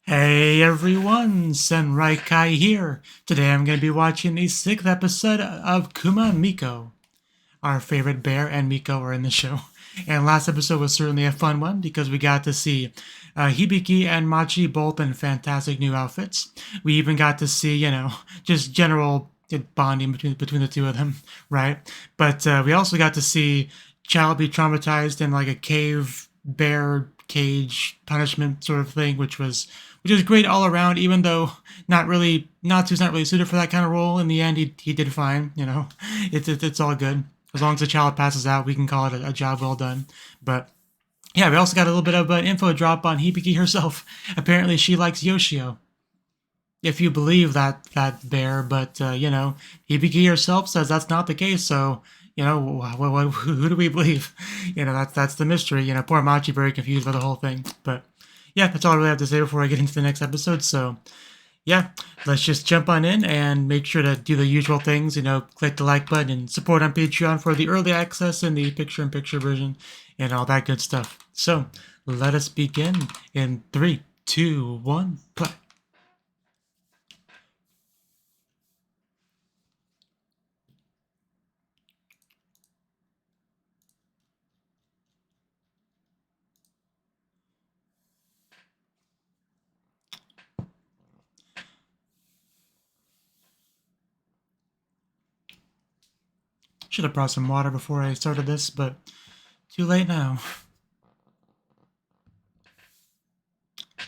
Hey everyone, Senrai here. Today I'm going to be watching the 6th episode of Kuma MIko. Our favorite bear and Miko are in the show. And last episode was certainly a fun one because we got to see Hibiki and Machi both in fantastic new outfits. We even got to see, just general bonding between the two of them, right? But we also got to see Child be traumatized in like a cave bear cage punishment sort of thing, which was great all around. Even though Natsu's not really suited for that kind of role. In the end, he did fine. It's all good. As long as the child passes out, we can call it a job well done. But yeah, we also got a little bit of an info drop on Hibiki herself. Apparently, she likes Yoshio. If you believe that bear, but Hibiki herself says that's not the case. So who do we believe? That's the mystery. Poor Machi very confused by the whole thing. But yeah, that's all I really have to say before I get into the next episode. So yeah, let's just jump on in and make sure to do the usual things. Click the like button and support on Patreon for the early access and the picture-in-picture version and all that good stuff. So let us begin in 3, 2, 1, play. Should have brought some water before I started this, but too late now. I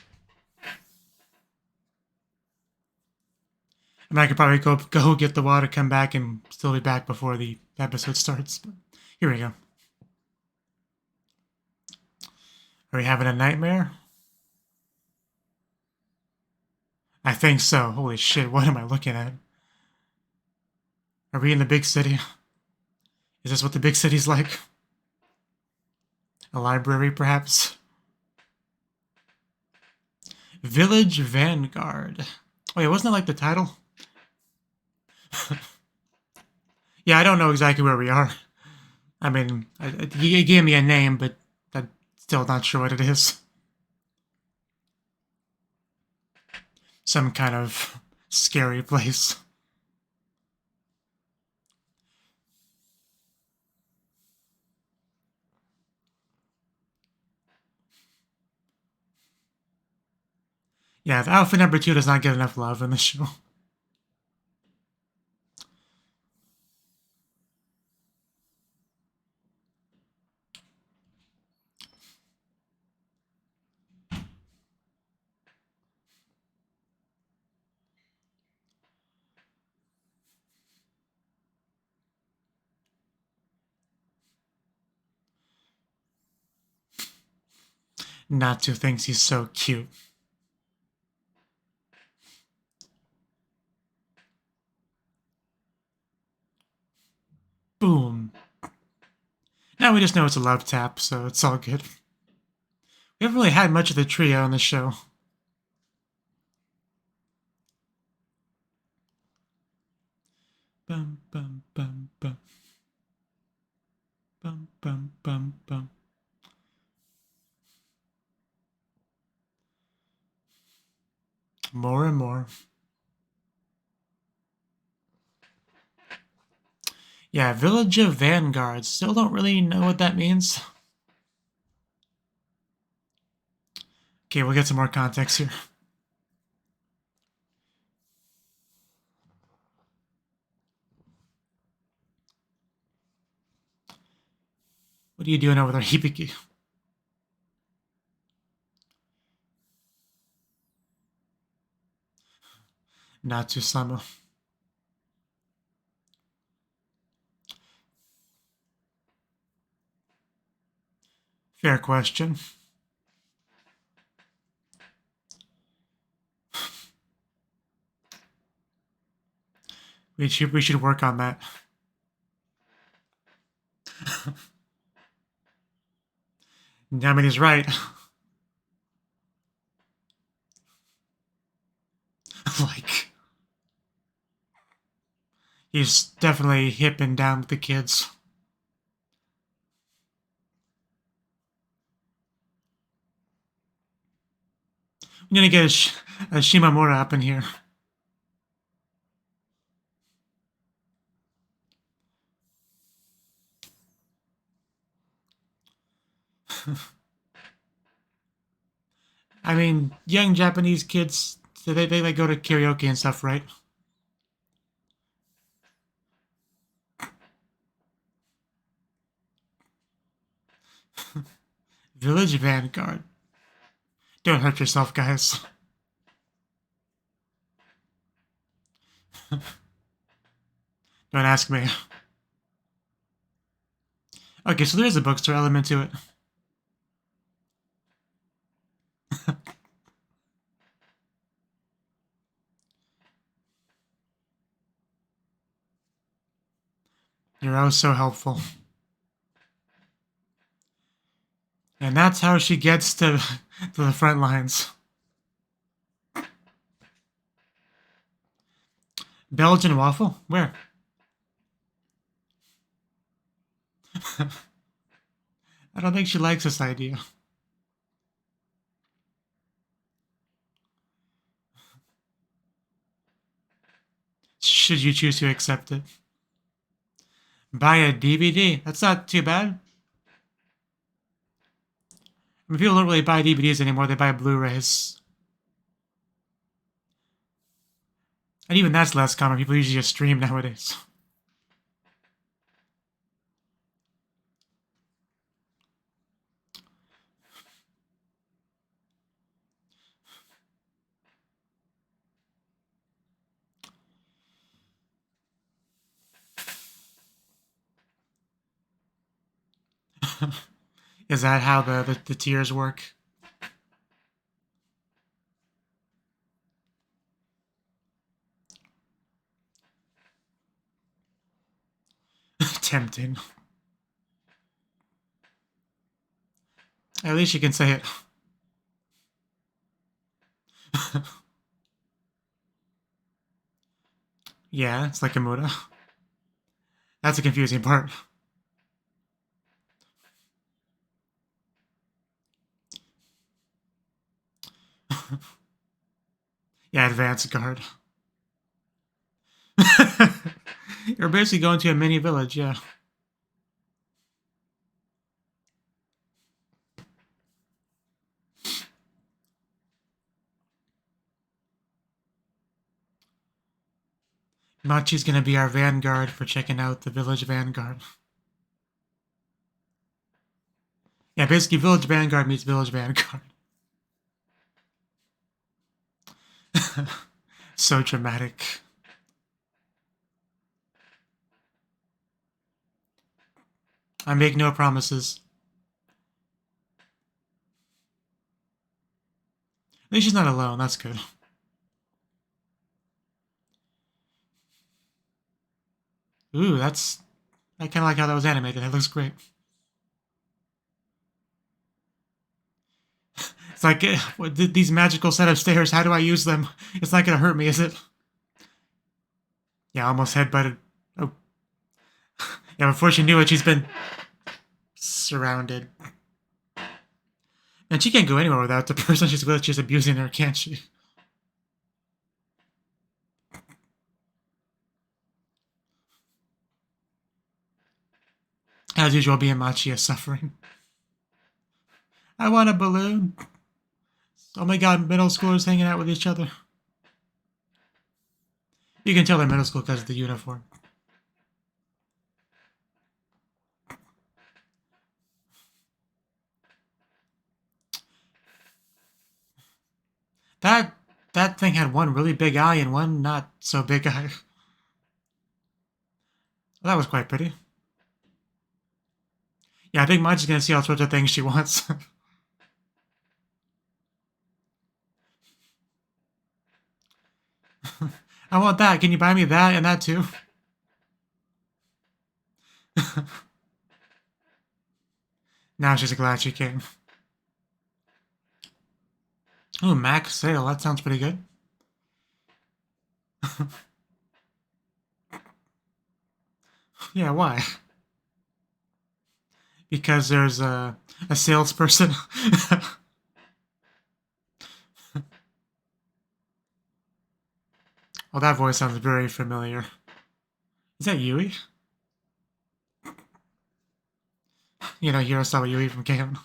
mean, I could probably go get the water, come back, and still be back before the episode starts. But here we go. Are we having a nightmare? I think so. Holy shit, what am I looking at? Are we in the big city? Is this what the big city's like? A library, perhaps? Village Vanguard. Wait, wasn't that like the title? Yeah, I don't know exactly where we are. I mean, he gave me a name, but I'm still not sure what it is. Some kind of scary place. Yeah, the outfit number 2 does not get enough love in the show. Natsu thinks he's so cute. Boom. Now we just know it's a love tap, so it's all good. We haven't really had much of the trio on the show. Bum, bum, bum, bum. Bum, bum, bum, bum. More and more. Yeah, Village of Vanguard. Still don't really know what that means. Okay, we'll get some more context here. What are you doing over there, Hibiki? Natsu-sama. Fair question. We should work on that. I mean, he's right. Like, he's definitely hip and down with the kids. I'm gonna get a Shimamura up in here. I mean, young Japanese kids, they like go to karaoke and stuff, right? Village Vanguard. Don't hurt yourself, guys. Don't ask me. Okay, so there is a bookstore element to it. You're oh so helpful. And that's how she gets to the front lines. Belgian waffle? Where? I don't think she likes this idea. Should you choose to accept it? Buy a DVD. That's not too bad. I mean, people don't really buy DVDs anymore. They buy Blu-rays. And even that's less common. People usually just stream nowadays. Is that how the tiers work? Tempting. At least you can say it. Yeah, it's like a Muda. That's a confusing part. Yeah, advanced guard. You're basically going to a mini village, yeah. Machi's gonna be our vanguard for checking out the village vanguard. Yeah, basically village vanguard meets village vanguard. So dramatic. I make no promises. At least she's not alone, that's good. Ooh, I kind of like how that was animated. That looks great. It's like, these magical set of stairs, how do I use them? It's not gonna hurt me, is it? Yeah, almost headbutted. Oh. Yeah, before she knew it, she's been surrounded. And she can't go anywhere without the person she's with. She's abusing her, can't she? As usual, being Machi is suffering. I want a balloon. Oh my god, middle schoolers hanging out with each other. You can tell they're middle school because of the uniform. That thing had one really big eye and one not so big eye. Well, that was quite pretty. Yeah, I think Machi's gonna see all sorts of things she wants. I want that. Can you buy me that and that too? Now she's glad she came. Oh, Max sale. That sounds pretty good. Yeah, why? Because there's a salesperson. Oh, that voice sounds very familiar. Is that Yui? You know, Hirasawa Yui from K-On!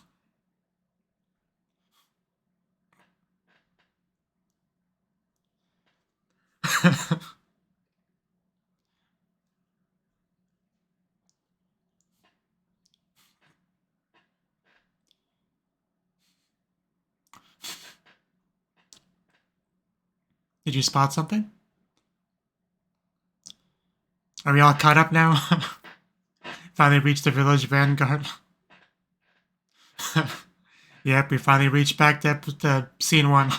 Did you spot something? Are we all caught up now? Finally reached the village vanguard. Yep, we finally reached back to scene 1.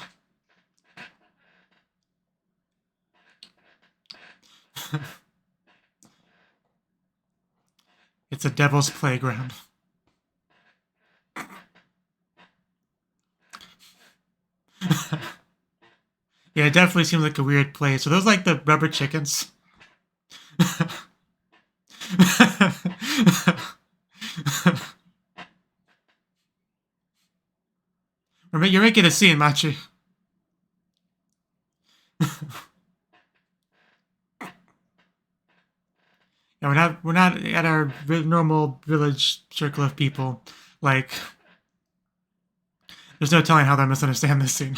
It's a devil's playground. Yeah, it definitely seems like a weird place. Are those like the rubber chickens? You're making a scene, Machi. Yeah, we're not at our normal village circle of people. Like, there's no telling how they'll misunderstand this scene.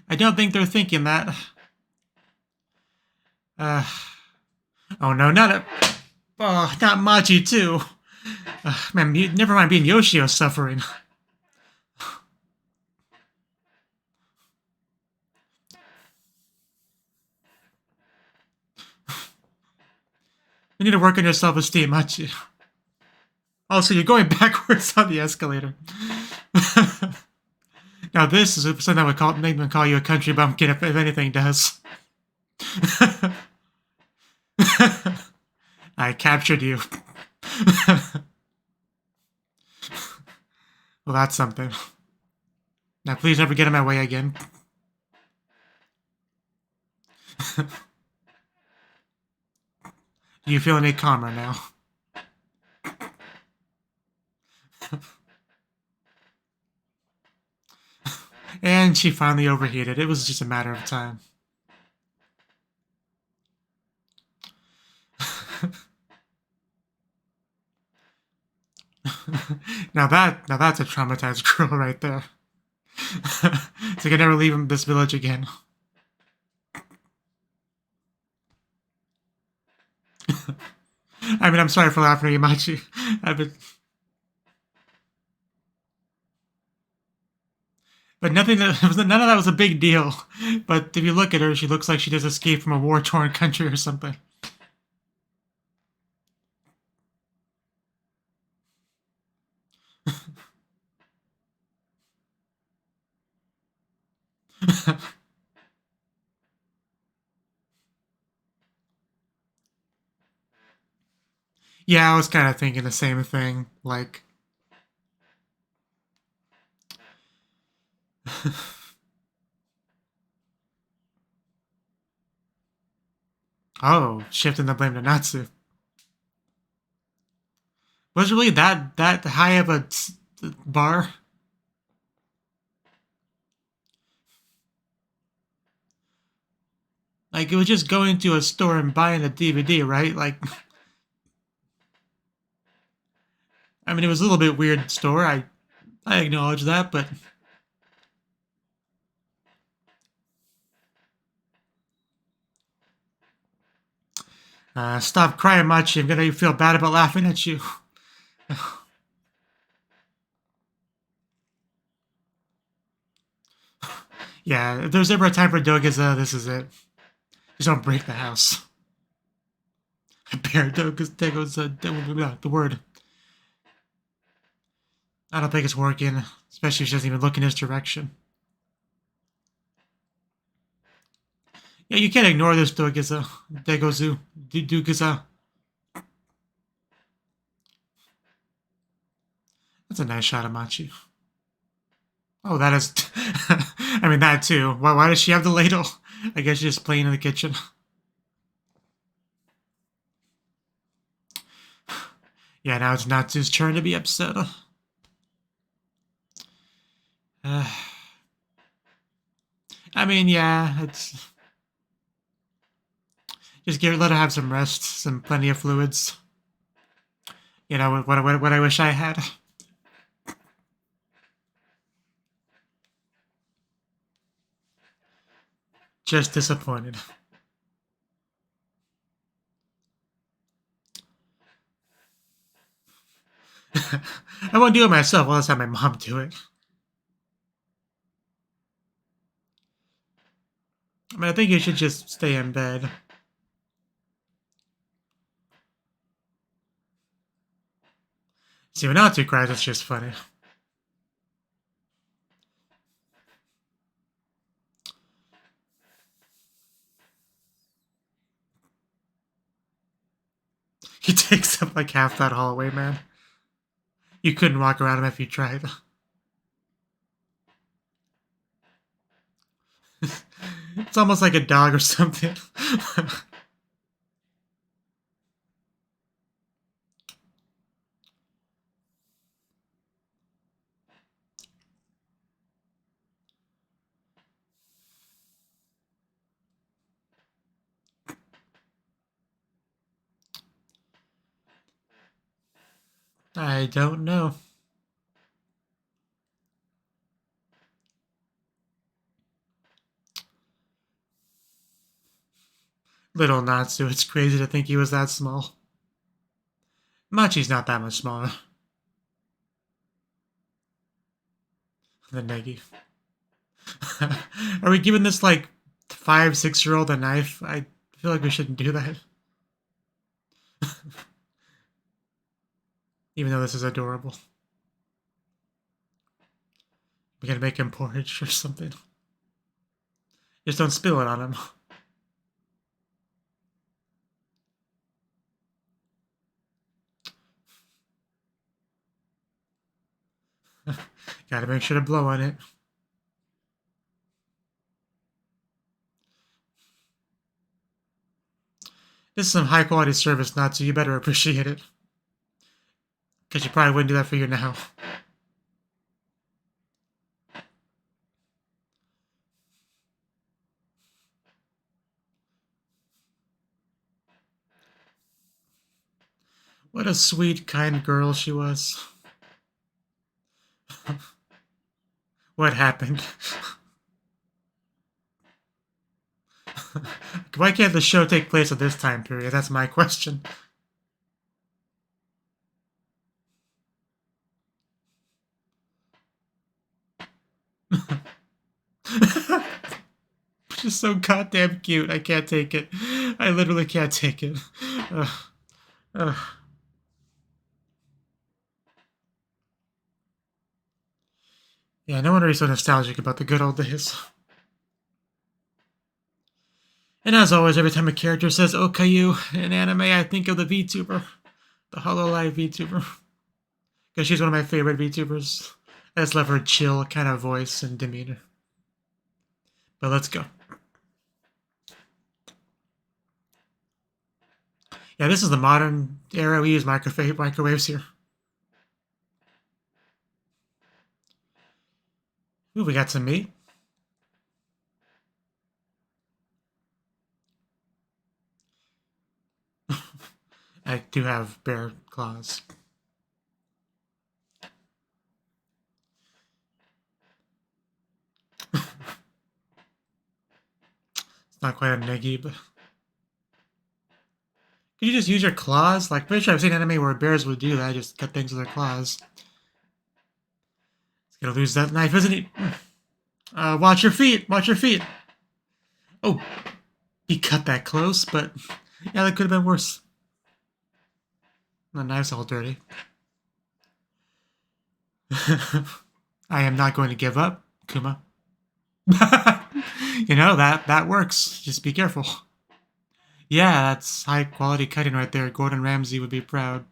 I don't think they're thinking that. Oh no, not Machi too. Man, never mind being Yoshio's suffering. You need to work on your self-esteem, Machi. Also, you're going backwards on the escalator. Now this is something that would make them call you a country bumpkin if anything does. I captured you. Well, that's something. Now please never get in my way again. Do you feel any calmer now? And she finally overheated. It was just a matter of time. Now that's a traumatized girl right there. So I can never leave this village again. I mean, I'm sorry for laughing at Imachi. But none of that was a big deal. But if you look at her, she looks like she just escaped from a war-torn country or something. Yeah, I was kind of thinking the same thing. Like, oh, shifting the blame to Natsu. Was it really that high of a bar? Like, it was just going to a store and buying a DVD, right? Like, I mean, it was a little bit weird store. I acknowledge that, but stop crying, Machi. I'm gonna feel bad about laughing at you. Yeah, if there's ever a time for Dogaza, this is it. Just don't break the house. Bear Dogaza, the word. I don't think it's working, especially if she doesn't even look in his direction. Yeah, you can't ignore this Dogaza. Dogaza. That's a nice shot of Machi. Oh, that is... I mean, that too. Why does she have the ladle? I guess she's just playing in the kitchen. Yeah, now it's Natsu's turn to be upset. I mean, yeah, it's just let her have some rest, some plenty of fluids. You know what I wish I had. Just disappointed. I won't do it myself. I'll just have my mom do it. I mean, I think you should just stay in bed. See, when Natsu cries, it's just funny. He takes up like half that hallway, man. You couldn't walk around him if you tried. It's almost like a dog or something. I don't know. Little Natsu, it's crazy to think he was that small. Machi's not that much smaller than Negi. Are we giving this like 5-6-year-old a knife? I feel like we shouldn't do that. Even though this is adorable. We gotta make him porridge or something. Just don't spill it on him. Gotta make sure to blow on it. This is some high quality service, Natsu. You better appreciate it. Because you probably wouldn't do that for you now. What a sweet, kind girl she was. What happened? Why can't the show take place at this time period? That's my question. Just so goddamn cute. I can't take it. I literally can't take it. Yeah, no wonder he's so nostalgic about the good old days. And as always, every time a character says Okayu in anime, I think of the VTuber. The Hololive VTuber. Because she's one of my favorite VTubers. I just love her chill kind of voice and demeanor. But let's go. Yeah, this is the modern era. We use microwaves here. Ooh, we got some meat. I do have bear claws. It's not quite a negi, but... Could you just use your claws? Like, pretty sure I've seen anime where bears would do that, just cut things with their claws. He's gonna lose that knife, isn't he? Watch your feet! Watch your feet! Oh, he cut that close, but... Yeah, that could have been worse. The knife's all dirty. I am not going to give up, Kuma. You know, that works. Just be careful. Yeah, that's high quality cutting right there. Gordon Ramsay would be proud.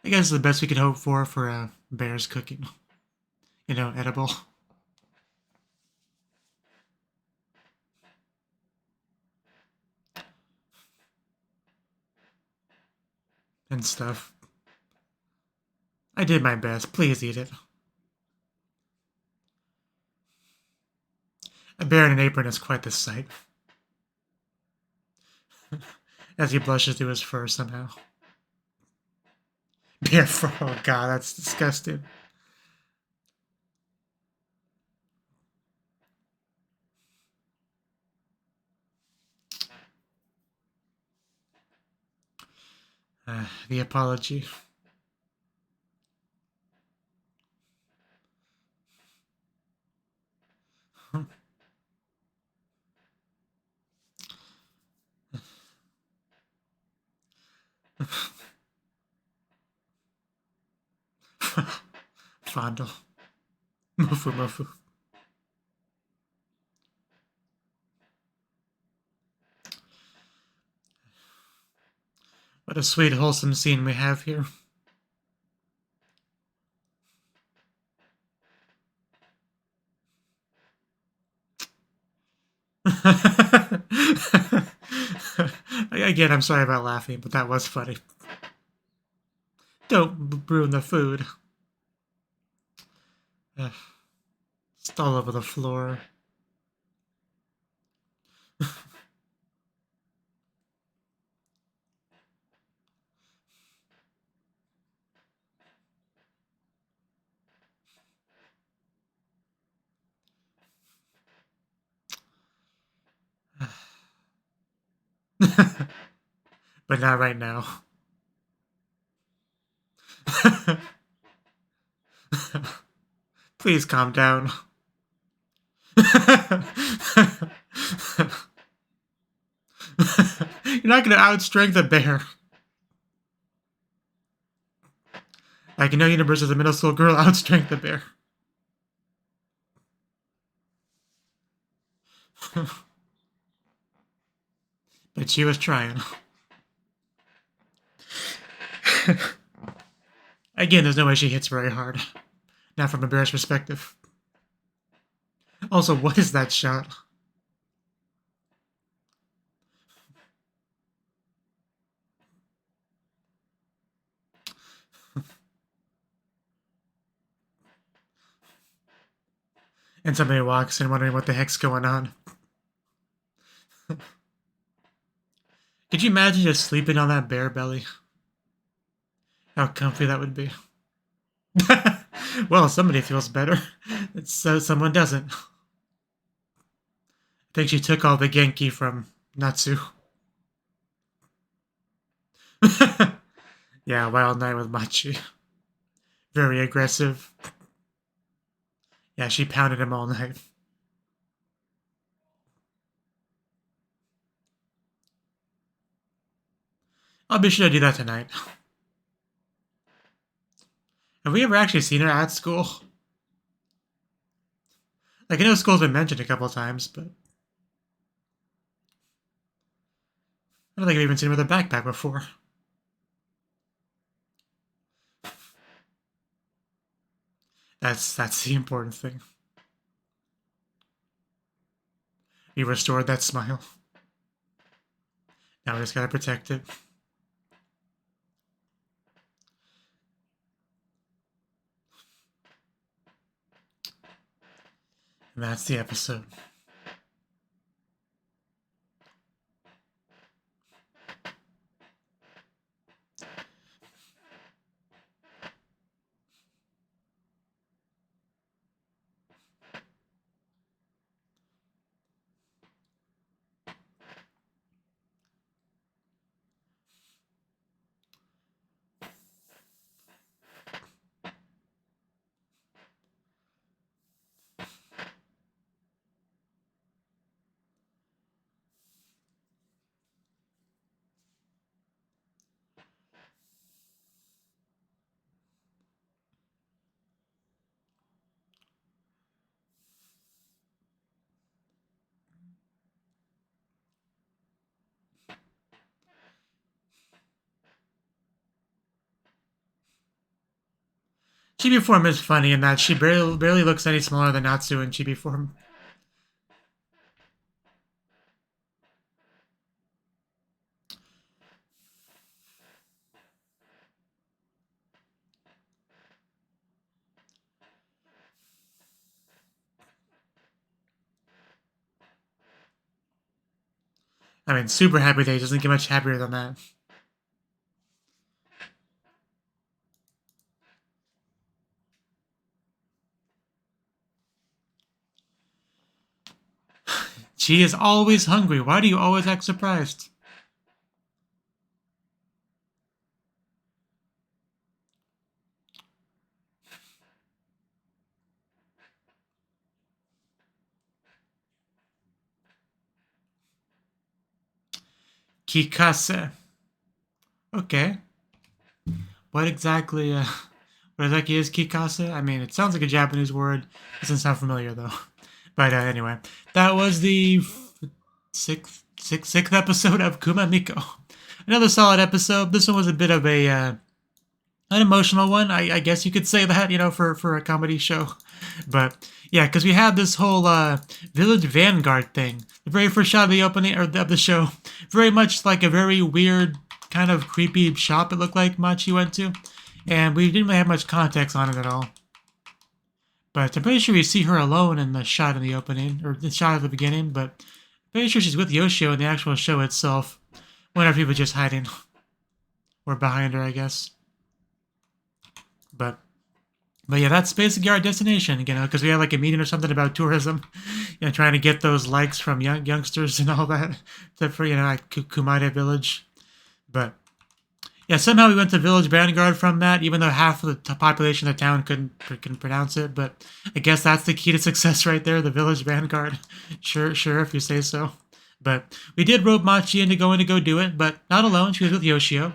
I guess the best we could hope for bear's cooking. You know, edible. And stuff. I did my best. Please eat it. A bear in an apron is quite the sight. As he blushes through his fur somehow. Bear fur. Oh god, that's disgusting. The apology. Fondle. Mufu mufu. What a sweet, wholesome scene we have here. Again, I'm sorry about laughing, but that was funny. Don't ruin the food. It's all over the floor. But not right now. Please calm down. You're not going to outstrength a bear. Like in no universe does a middle school girl outstrength a bear. But she was trying. Again, there's no way she hits very hard. Not from a bear's perspective. Also, what is that shot? And somebody walks in wondering what the heck's going on. Could you imagine just sleeping on that bear belly? How comfy that would be. Well, somebody feels better. Someone doesn't. I think she took all the Genki from Natsu. Yeah, Wild Night with Machi. Very aggressive. Yeah, she pounded him all night. I'll be sure to do that tonight. Have we ever actually seen her at school? Like, I know school's been mentioned a couple times, but I don't think I've even seen her with a backpack before. That's the important thing. We restored that smile. Now we just gotta protect it. And that's the episode. Chibi form is funny in that she barely looks any smaller than Natsu in Chibi form. I mean, Super Happy Days doesn't get much happier than that. She is always hungry. Why do you always act surprised? Kikase. Okay. What exactly is Kikase? I mean, it sounds like a Japanese word. Doesn't sound familiar, though. But anyway, that was the sixth episode of Kuma MIko. Another solid episode. This one was a bit of an emotional one, I guess you could say that, you know, for a comedy show. But yeah, because we had this whole Village Vanguard thing. The very first shot of the opening, or of the show, very much like a very weird, kind of creepy shop it looked like Machi went to. And we didn't really have much context on it at all. But I'm pretty sure we see her alone in the shot in the opening, or the shot at the beginning, but I'm pretty sure she's with Yoshio in the actual show itself. One of people just hiding. Or behind her, I guess. But yeah, that's basically our destination, you know, because we had like a meeting or something about tourism, you know, trying to get those likes from youngsters and all that, for, you know, like Kumada Village. But yeah, somehow we went to Village Vanguard from that, even though half of the population of the town couldn't pronounce it. But I guess that's the key to success right there, the Village Vanguard. Sure, if you say so. But we did rope Machi into going to go do it, but not alone. She was with Yoshio.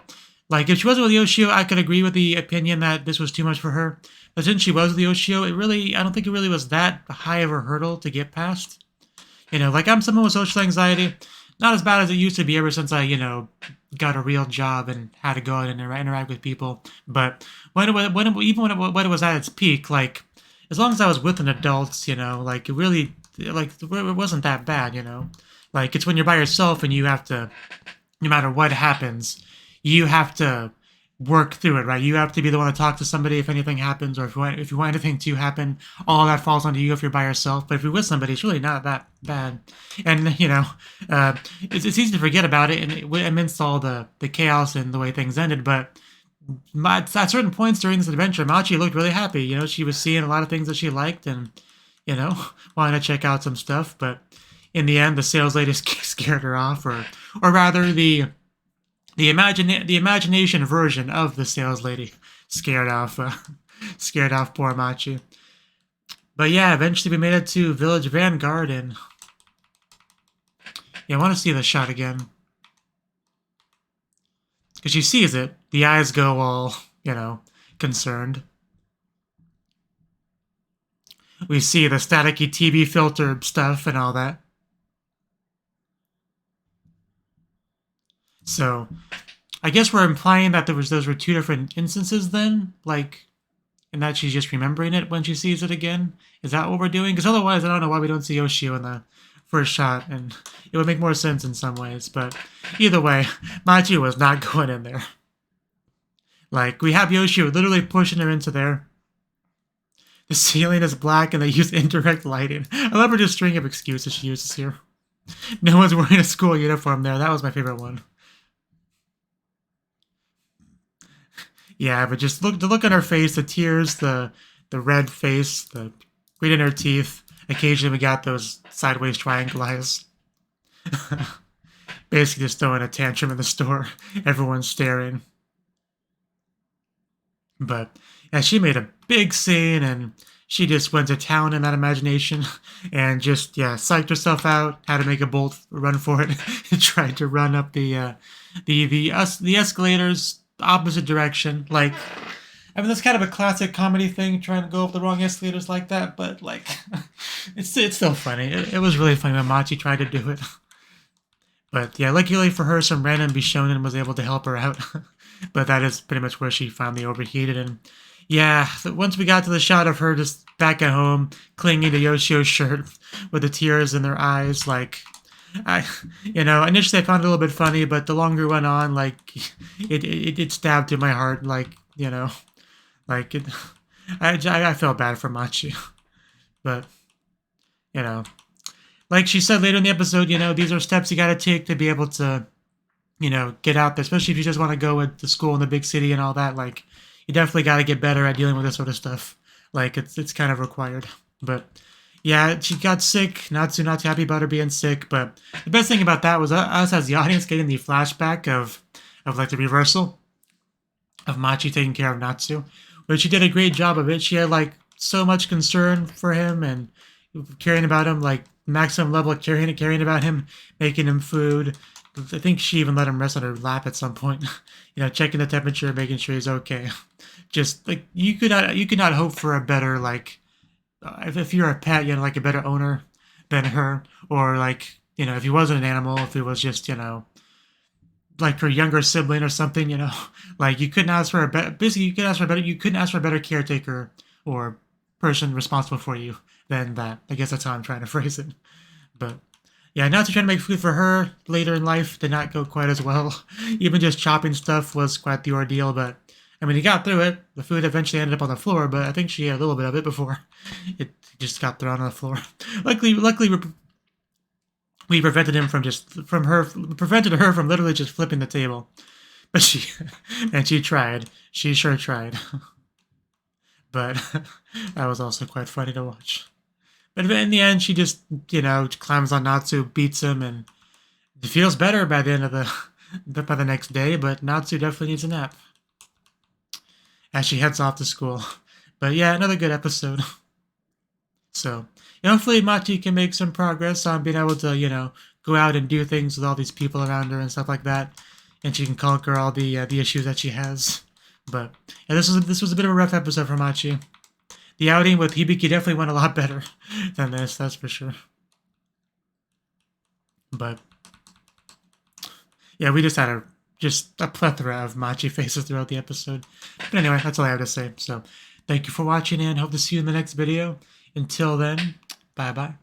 Like, if she wasn't with Yoshio, I could agree with the opinion that this was too much for her. But since she was with Yoshio, I don't think it really was that high of a hurdle to get past. You know, like, I'm someone with social anxiety. Not as bad as it used to be ever since I, you know, got a real job and had to go out and interact with people. But when it was at its peak, like, as long as I was with an adult, you know, like, it really, like, it wasn't that bad, you know. Like, it's when you're by yourself and you have to, no matter what happens, you have to work through it, right? You have to be the one to talk to somebody if anything happens, or if you want anything to happen, all that falls onto you if you're by yourself. But if you're with somebody, it's really not that bad. And, you know, it's easy to forget about it, and amidst all the chaos and the way things ended. But at certain points during this adventure, Machi looked really happy. You know, she was seeing a lot of things that she liked and, you know, wanted to check out some stuff. But in the end, the sales lady scared her off, or rather the imagination version of the sales lady scared off poor Machi. But yeah, eventually we made it to Village Vanguard, and yeah, I want to see the shot again. Because she sees it, the eyes go all, you know, concerned. We see the staticky TV filter stuff and all that. So, I guess we're implying that those were two different instances then, like, and that she's just remembering it when she sees it again. Is that what we're doing? Because otherwise, I don't know why we don't see Yoshio in the first shot, and it would make more sense in some ways. But either way, Machi was not going in there. Like, we have Yoshio literally pushing her into there. The ceiling is black, and they use indirect lighting. I love her just string of excuses she uses here. No one's wearing a school uniform there. That was my favorite one. Yeah, but just the look on her face, the tears, the red face, the green in her teeth. Occasionally we got those sideways triangle eyes. Basically just throwing a tantrum in the store. Everyone's staring. But yeah, she made a big scene, and she just went to town in that imagination and just, yeah, psyched herself out, had to make a bold run for it, and tried to run up the escalators opposite direction. Like, I mean, that's kind of a classic comedy thing, trying to go up the wrong escalators like that, but, like, it's still funny. It was really funny when Machi tried to do it. But, yeah, luckily for her, some random Bishonen was able to help her out. But that is pretty much where she finally overheated. And, yeah, once we got to the shot of her just back at home, clinging to Yoshio's shirt with the tears in their eyes, like, initially I found it a little bit funny, but the longer it went on, like, it stabbed to my heart, like, you know, like, I felt bad for Machi, but, you know, like she said later in the episode, you know, these are steps you got to take to be able to, you know, get out there, especially if you just want to go to school in the big city and all that. Like, you definitely got to get better at dealing with this sort of stuff. Like, it's kind of required. But yeah, she got sick. Not too happy about her being sick. But the best thing about that was us as the audience getting the flashback of like the reversal of Machi taking care of Natsu, but she did a great job of it. She had like so much concern for him and caring about him, like maximum level of caring about him, making him food. I think she even let him rest on her lap at some point. You know, checking the temperature, making sure he's okay. Just like you could not hope for a better, like if you're a pet, you know, like a better owner than her, or like, you know, if he wasn't an animal, if it was just, you know, like her younger sibling or something, you know, like you couldn't ask for a better. Basically, you couldn't ask for a better caretaker or person responsible for you than that. I guess that's how I'm trying to phrase it. But yeah, not to try to make food for her later in life did not go quite as well. Even just chopping stuff was quite the ordeal, but I mean, he got through it. The food eventually ended up on the floor, but I think she had a little bit of it before it just got thrown on the floor. Luckily, we prevented her from literally just flipping the table. But she tried. She sure tried. But that was also quite funny to watch. But in the end, she just, you know, climbs on Natsu, beats him, and feels better by the end of by the next day. But Natsu definitely needs a nap as she heads off to school. But yeah, another good episode. So, you know, hopefully Machi can make some progress on being able to, you know, go out and do things with all these people around her and stuff like that, and she can conquer all the issues that she has. But yeah, this was a bit of a rough episode for Machi. The outing with Hibiki definitely went a lot better than this, that's for sure. But yeah, we just had a plethora of Machi faces throughout the episode. But anyway, that's all I have to say. So thank you for watching, and hope to see you in the next video. Until then, bye-bye.